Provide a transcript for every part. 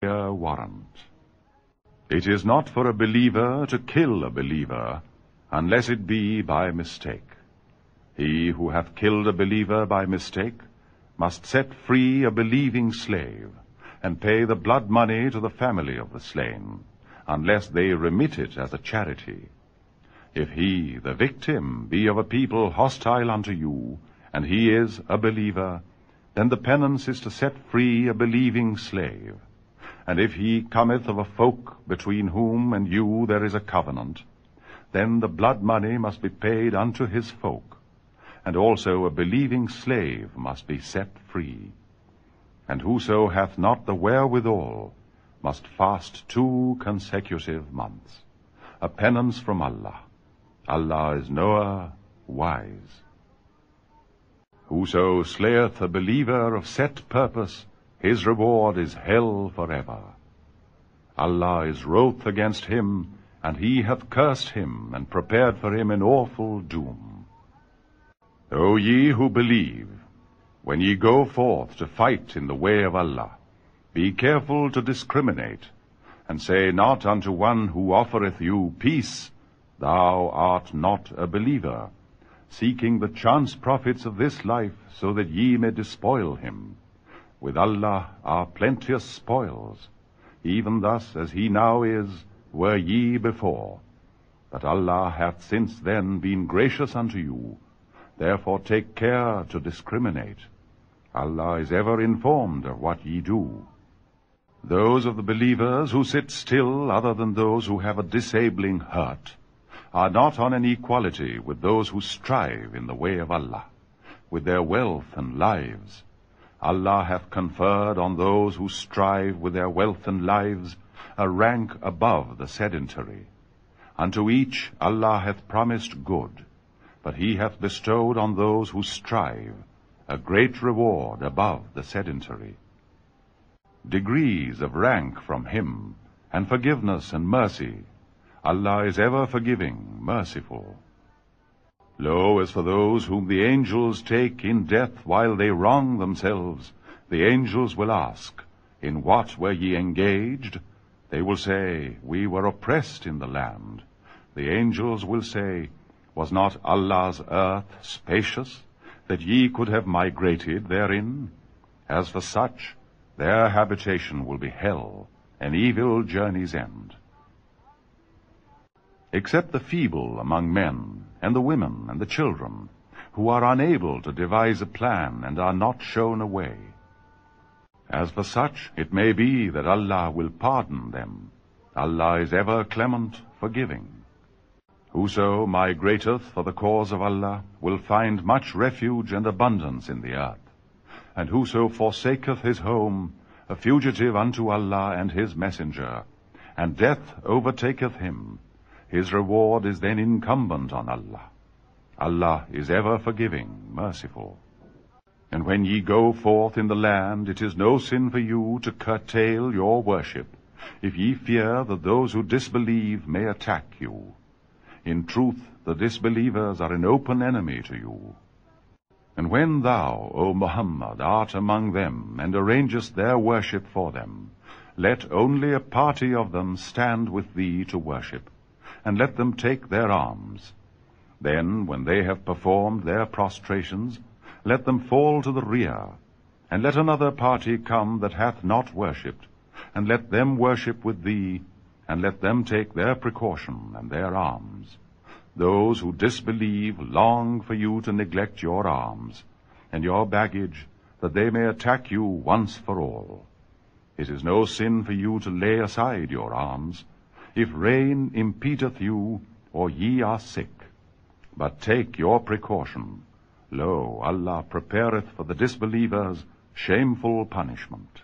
clear warrant. It is not for a believer to kill a believer, unless it be by mistake. He who hath killed a believer by mistake must set free a believing slave, and pay the blood money to the family of the slain, unless they remit it as a charity. If he, the victim, be of a people hostile unto you, and he is a believer, then the penance is to set free a believing slave. And if he cometh of a folk between whom and you there is a covenant, then the blood money must be paid unto his folk, and also a believing slave must be set free. And whoso hath not the wherewithal must fast 2 consecutive months, a penance from Allah. Allah is knower, wise. Whoso slayeth a believer of set purpose, his reward is hell forever. Allah is wroth against him, and he hath cursed him, and prepared for him an awful doom. O ye who believe, when ye go forth to fight in the way of Allah, be careful to discriminate, and say not unto one who offereth you peace, Thou art not a believer, seeking the chance profits of this life, so that ye may despoil him. With Allah are plenteous spoils, even thus as he now is, were ye before. But Allah hath since then been gracious unto you, therefore take care to discriminate. Allah is ever informed of what ye do. Those of the believers who sit still other than those who have a disabling hurt are not on an equality with those who strive in the way of Allah, with their wealth and lives. Allah hath conferred on those who strive with their wealth and lives a rank above the sedentary. Unto each Allah hath promised good, but he hath bestowed on those who strive a great reward above the sedentary. Degrees of rank from him, and forgiveness and mercy. Allah is ever forgiving, merciful. Lo, as for those whom the angels take in death while they wrong themselves, the angels will ask, In what were ye engaged? They will say, We were oppressed in the land. The angels will say, Was not Allah's earth spacious, that ye could have migrated therein? As for such, their habitation will be hell, an evil journey's end. Except the feeble among men, and the women and the children, who are unable to devise a plan and are not shown a way. As for such, it may be that Allah will pardon them. Allah is ever clement, forgiving. Whoso migrateth for the cause of Allah will find much refuge and abundance in the earth. And whoso forsaketh his home, a fugitive unto Allah and his messenger, and death overtaketh him, his reward is then incumbent on Allah. Allah is ever forgiving, merciful. And when ye go forth in the land, it is no sin for you to curtail your worship, if ye fear that those who disbelieve may attack you. In truth, the disbelievers are an open enemy to you. And when thou, O Muhammad, art among them, and arrangest their worship for them, let only a party of them stand with thee to worship, and let them take their arms. Then, when they have performed their prostrations, let them fall to the rear, and let another party come that hath not worshipped, and let them worship with thee, and let them take their precaution and their arms. Those who disbelieve long for you to neglect your arms, and your baggage, that they may attack you once for all. It is no sin for you to lay aside your arms, if rain impedeth you, or ye are sick. But take your precaution. Lo, Allah prepareth for the disbelievers shameful punishment.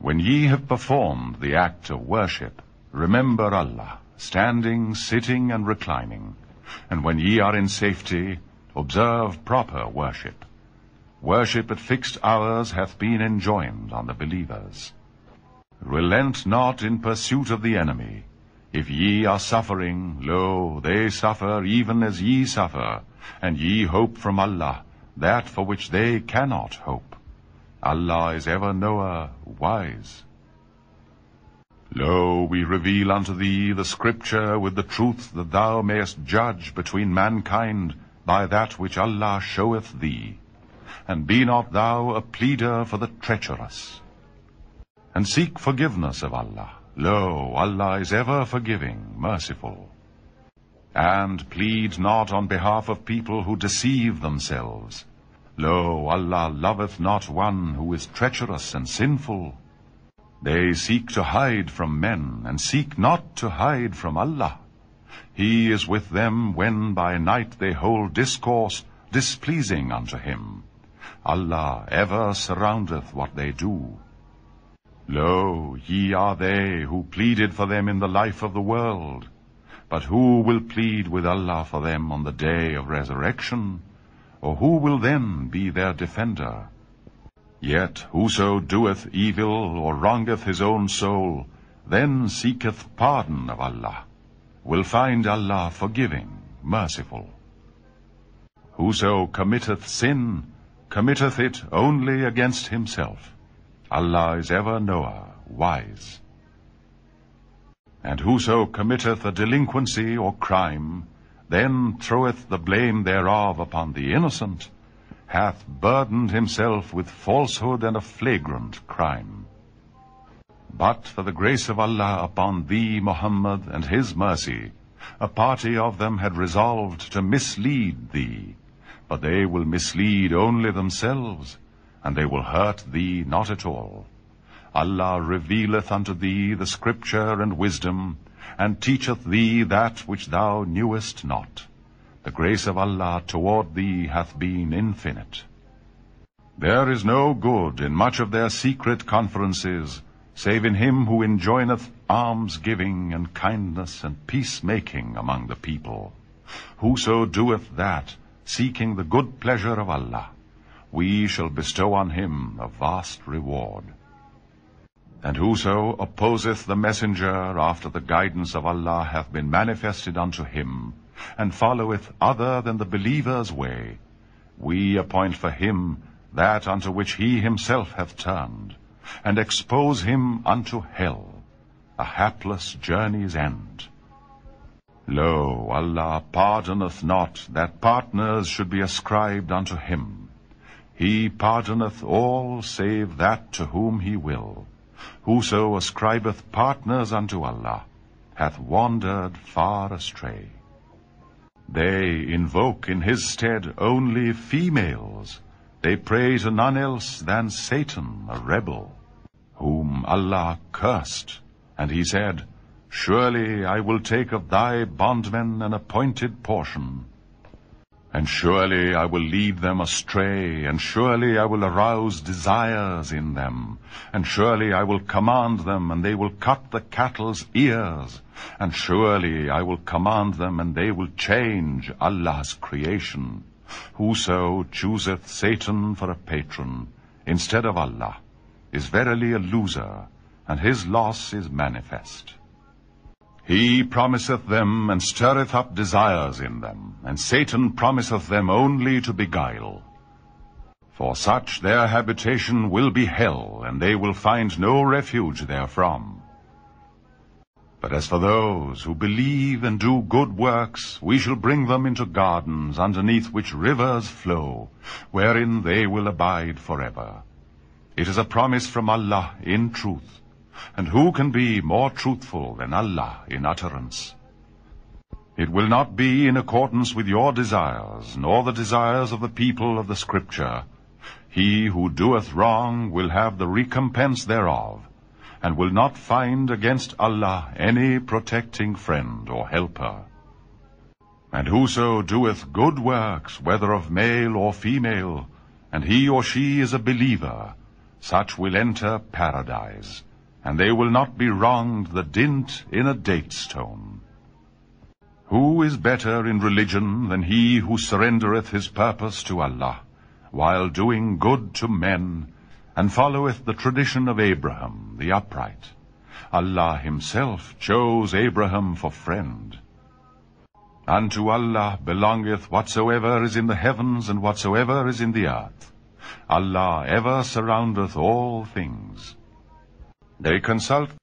When ye have performed the act of worship, remember Allah, standing, sitting, and reclining. And when ye are in safety, observe proper worship. Worship at fixed hours hath been enjoined on the believers. Relent not in pursuit of the enemy. If ye are suffering, lo, they suffer even as ye suffer, and ye hope from Allah that for which they cannot hope. Allah is ever knower, wise. Lo, we reveal unto thee the Scripture with the truth, that thou mayest judge between mankind by that which Allah showeth thee. And be not thou a pleader for the treacherous. And seek forgiveness of Allah. Lo, Allah is ever forgiving, merciful. And plead not on behalf of people who deceive themselves. Lo, Allah loveth not one who is treacherous and sinful. They seek to hide from men, and seek not to hide from Allah. He is with them when by night they hold discourse displeasing unto him. Allah ever surroundeth what they do. Lo, ye are they who pleaded for them in the life of the world. But who will plead with Allah for them on the day of resurrection? Or who will then be their defender? Yet whoso doeth evil or wrongeth his own soul, then seeketh pardon of Allah, will find Allah forgiving, merciful. Whoso committeth sin, committeth it only against himself. Allah is ever knower, wise. And whoso committeth a delinquency or crime, then throweth the blame thereof upon the innocent, hath burdened himself with falsehood and a flagrant crime. But for the grace of Allah upon thee, Muhammad, and his mercy, a party of them had resolved to mislead thee, but they will mislead only themselves, and they will hurt thee not at all. Allah revealeth unto thee the Scripture and wisdom, and teacheth thee that which thou knewest not. The grace of Allah toward thee hath been infinite. There is no good in much of their secret conferences, save in him who enjoineth alms-giving and kindness and peacemaking among the people. Whoso doeth that, seeking the good pleasure of Allah, we shall bestow on him a vast reward. And whoso opposeth the messenger after the guidance of Allah hath been manifested unto him, and followeth other than the believer's way, we appoint for him that unto which he himself hath turned, and expose him unto hell, a hapless journey's end. Lo, Allah pardoneth not that partners should be ascribed unto him. He pardoneth all save that to whom he will. Whoso ascribeth partners unto Allah hath wandered far astray. They invoke in his stead only females. They pray to none else than Satan, a rebel, whom Allah cursed. And he said, Surely I will take of thy bondmen an appointed portion. And surely I will lead them astray, and surely I will arouse desires in them, and surely I will command them, and they will cut the cattle's ears, and surely I will command them, and they will change Allah's creation. Whoso chooseth Satan for a patron instead of Allah is verily a loser, and his loss is manifest. He promiseth them, and stirreth up desires in them, and Satan promiseth them only to beguile. For such their habitation will be hell, and they will find no refuge therefrom. But as for those who believe and do good works, we shall bring them into gardens, underneath which rivers flow, wherein they will abide forever. It is a promise from Allah in truth. And who can be more truthful than Allah in utterance? It will not be in accordance with your desires, nor the desires of the people of the Scripture. He who doeth wrong will have the recompense thereof, and will not find against Allah any protecting friend or helper. And whoso doeth good works, whether of male or female, and he or she is a believer, such will enter paradise, and they will not be wronged the dint in a date stone. Who is better in religion than he who surrendereth his purpose to Allah, while doing good to men, and followeth the tradition of Abraham the upright? Allah himself chose Abraham for friend. Unto Allah belongeth whatsoever is in the heavens and whatsoever is in the earth. Allah ever surroundeth all things. They consult